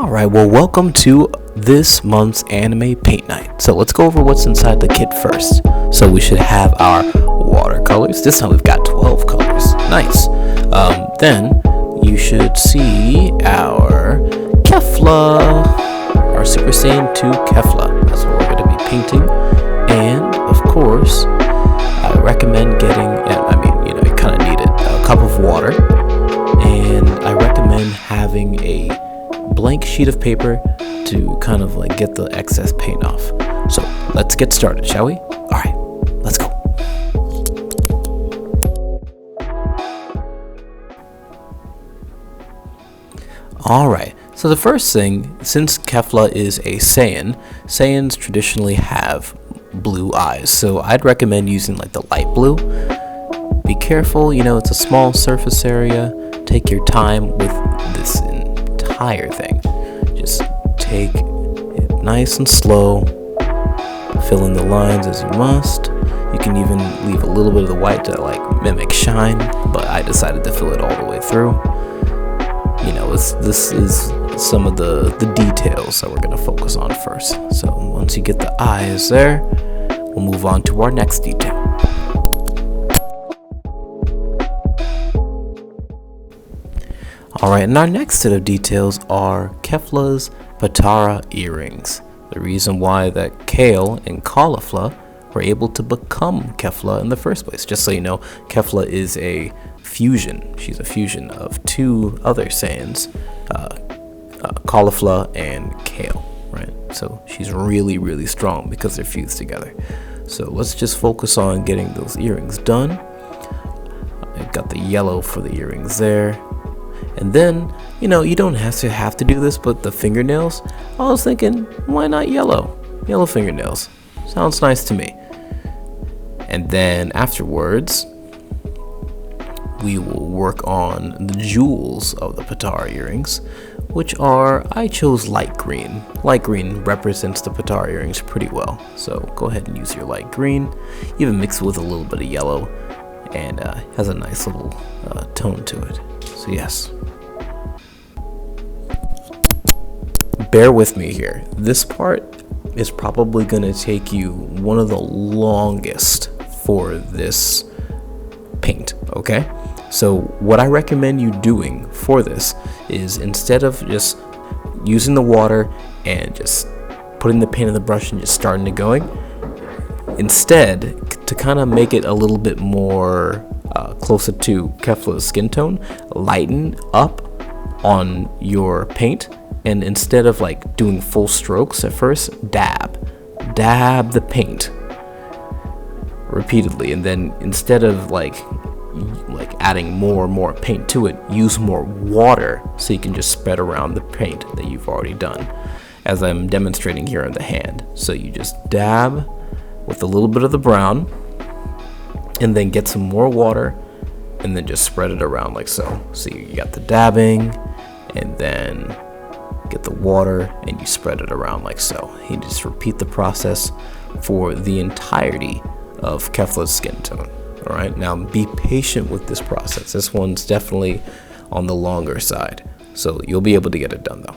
Alright, well, welcome to this month's anime paint night. So let's go over what's inside the kit first. So we should have our watercolors. This time we've got 12 colors. Nice. Then you should see our Kefla, our Super Saiyan 2 Kefla. That's what we're going to be painting. And of course, I recommend getting, you kind of need it, a cup of water. And I recommend having a blank sheet of paper to kind of like get the excess paint off. So let's get started, shall we? All right, let's go. All right, so the first thing, since Kefla is a Saiyan, Saiyans traditionally have blue eyes. So I'd recommend using like the light blue. Be careful, it's a small surface area. Take your time with this entire thing. Just take it nice and slow. Fill in the lines as you must. You can even leave a little bit of the white to like mimic shine, but I decided to fill it all the way through. This is some of the details that we're going to focus on first. So once you get the eyes there, we'll move on to our next detail. Alright, and our next set of details are Kefla's Patara earrings. The reason why that Kale and Caulifla were able to become Kefla in the first place. Just so you know, Kefla is a fusion. She's a fusion of two other Saiyans, Caulifla and Kale, right? So she's really, really strong because they're fused together. So let's just focus on getting those earrings done. I got the yellow for the earrings there. And then, you don't have to do this, but the fingernails, I was thinking, why not yellow? Yellow fingernails. Sounds nice to me. And then afterwards, we will work on the jewels of the Patara earrings, which are, I chose light green. Light green represents the Patara earrings pretty well. So go ahead and use your light green. Even mix it with a little bit of yellow, and has a nice little tone to it. So yes. Bear with me here. This part is probably going to take you one of the longest for this paint, okay? So what I recommend you doing for this is, instead of just using the water and just putting the paint in the brush and just starting to going, instead, to kind of make it a little bit more closer to Kefla's skin tone, lighten up on your paint, and instead of like doing full strokes at first, dab the paint repeatedly, and then instead of like adding more and more paint to it, use more water so you can just spread around the paint that you've already done, as I'm demonstrating here on the hand. So you just dab with a little bit of the brown, and then get some more water, and then just spread it around like so. So you got the dabbing, and then get the water, and you spread it around like so. You just repeat the process for the entirety of Kefla's skin tone. Alright, now be patient with this process. This one's definitely on the longer side, so you'll be able to get it done though.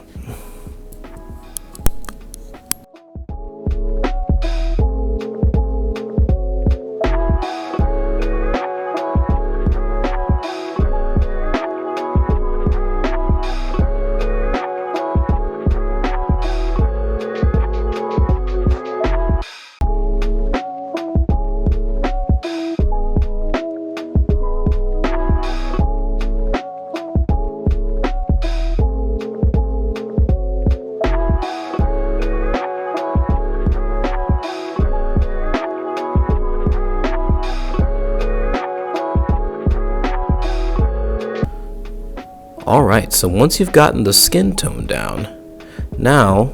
Alright, so once you've gotten the skin tone down, now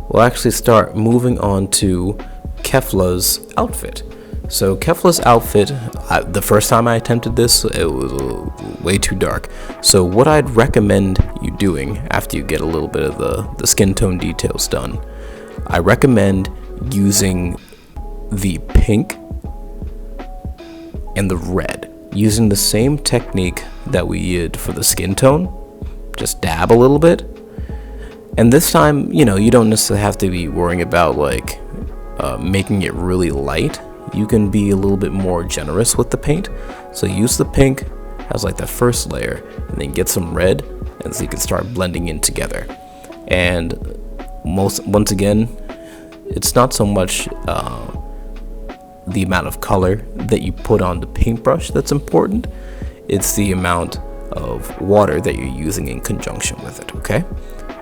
we'll actually start moving on to Kefla's outfit. So Kefla's outfit, the first time I attempted this, it was way too dark. So what I'd recommend you doing after you get a little bit of the skin tone details done, I recommend using the pink and the red. Using the same technique that we did for the skin tone, just dab a little bit, And this time, you know, you don't necessarily have to be worrying about like making it really light. You can be a little bit more generous with the paint. So use the pink as like the first layer, and then get some red, and so you can start blending in together. And once again, it's not so much the amount of color that you put on the paintbrush that's important. It's the amount of water that you're using in conjunction with it, okay?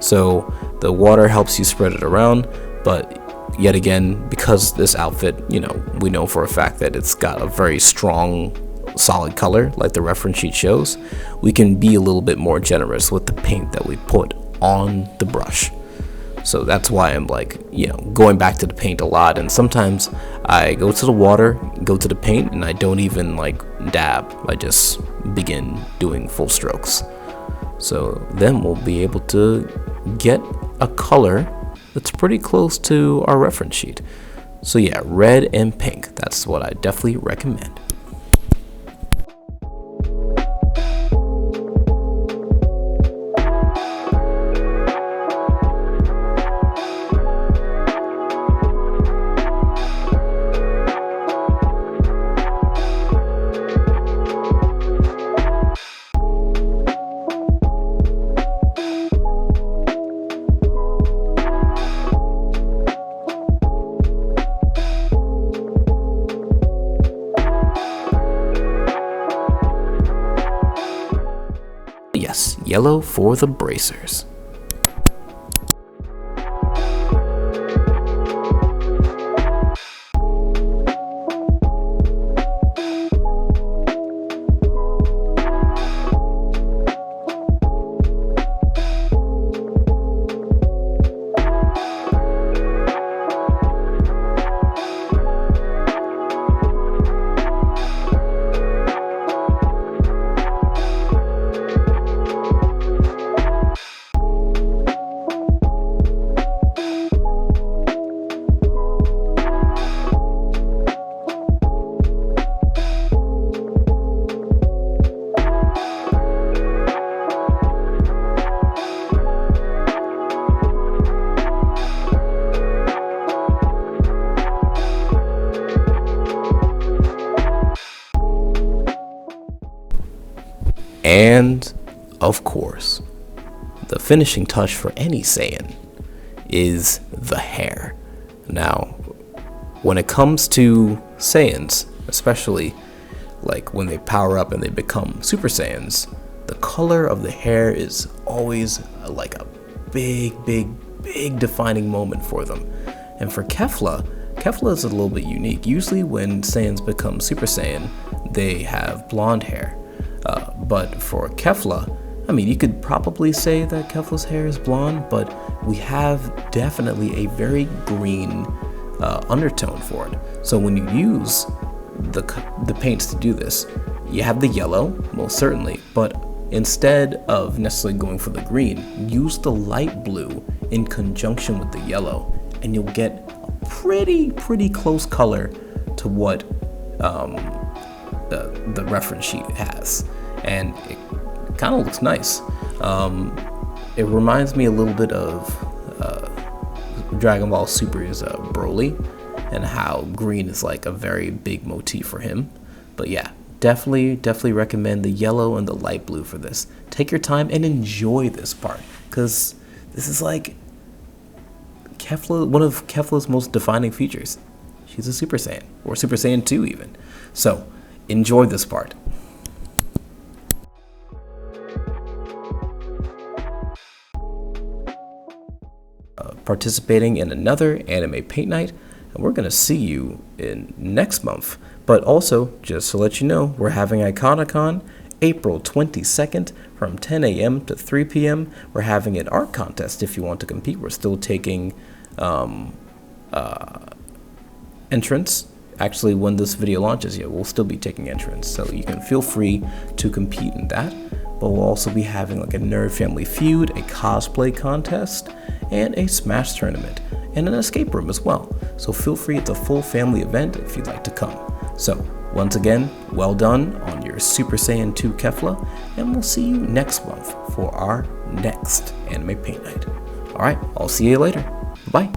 So the water helps you spread it around, but yet again, because this outfit, you know, we know for a fact that it's got a very strong, solid color, like the reference sheet shows, we can be a little bit more generous with the paint that we put on the brush. So that's why I'm like, you know, going back to the paint a lot, and sometimes I go to the water, go to the paint, and I don't even like dab. I just begin doing full strokes. So then we'll be able to get a color that's pretty close to our reference sheet. So yeah, red and pink, that's what I definitely recommend. Yes, yellow for the bracers. And of course, the finishing touch for any Saiyan is the hair. Now, when it comes to Saiyans, especially like when they power up and they become Super Saiyans, the color of the hair is always like a big defining moment for them. And for Kefla is a little bit unique. Usually when Saiyans become Super Saiyan, they have blonde hair. But for Kefla, I mean, you could probably say that Kefla's hair is blonde, but we have definitely a very green undertone for it. So when you use the paints to do this, you have the yellow, most certainly, but instead of necessarily going for the green, use the light blue in conjunction with the yellow, and you'll get a pretty close color to what the reference sheet has, and it kind of looks nice. It reminds me a little bit of Dragonball Super's Broly, and how green is like a very big motif for him. But yeah, definitely recommend the yellow and the light blue for this. Take your time and enjoy this part, because this is like Kefla, one of Kefla's most defining features. She's a Super Saiyan, or Super Saiyan 2 even. So enjoy this part. Participating in another anime paint night, and we're gonna see you in next month. But also, just to let you know, we're having Iconicon April 22nd from 10 a.m. to 3 p.m. We're having an art contest if you want to compete. We're still taking entrance. Actually, when this video launches, yeah, we'll still be taking entrance, so you can feel free to compete in that. But we'll also be having like a Nerd Family Feud, a cosplay contest, and a Smash tournament, and an escape room as well. So feel free, it's a full family event if you'd like to come. So once again, well done on your Super Saiyan 2 Kefla, and we'll see you next month for our next anime paint night. All right, I'll see you later. Bye.